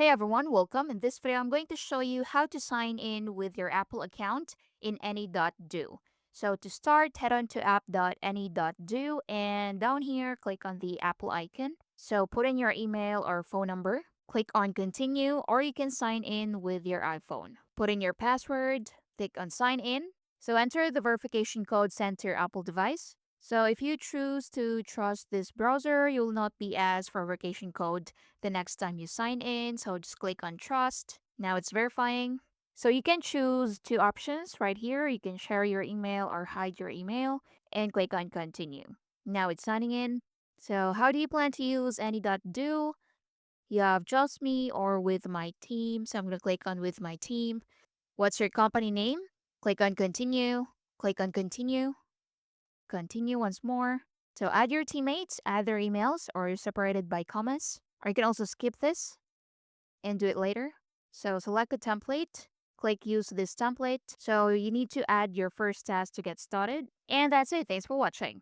Hey everyone, welcome. In this video, I'm going to show you how to sign in with your Apple account in Any.do. So to start, head on to app.any.do and down here, click on the Apple icon. So put in your email or phone number, click on continue, or you can sign in with your iPhone. Put in your password, click on sign in. So enter the verification code sent to your Apple device. So if you choose to trust this browser, you will not be asked for verification code the next time you sign in. So just click on trust. Now it's verifying. So you can choose two options right here. You can share your email or hide your email and click on continue. Now it's signing in. So how do you plan to use Any.do? You have just me or with my team. So I'm going to click on with my team. What's your company name? Click on continue. Click on continue. Continue once more. So add your teammates, add their emails, or you're separated by commas. Or you can also skip this and do it later. So select a template, click use this template. So you need to add your first task to get started. And that's it. Thanks for watching.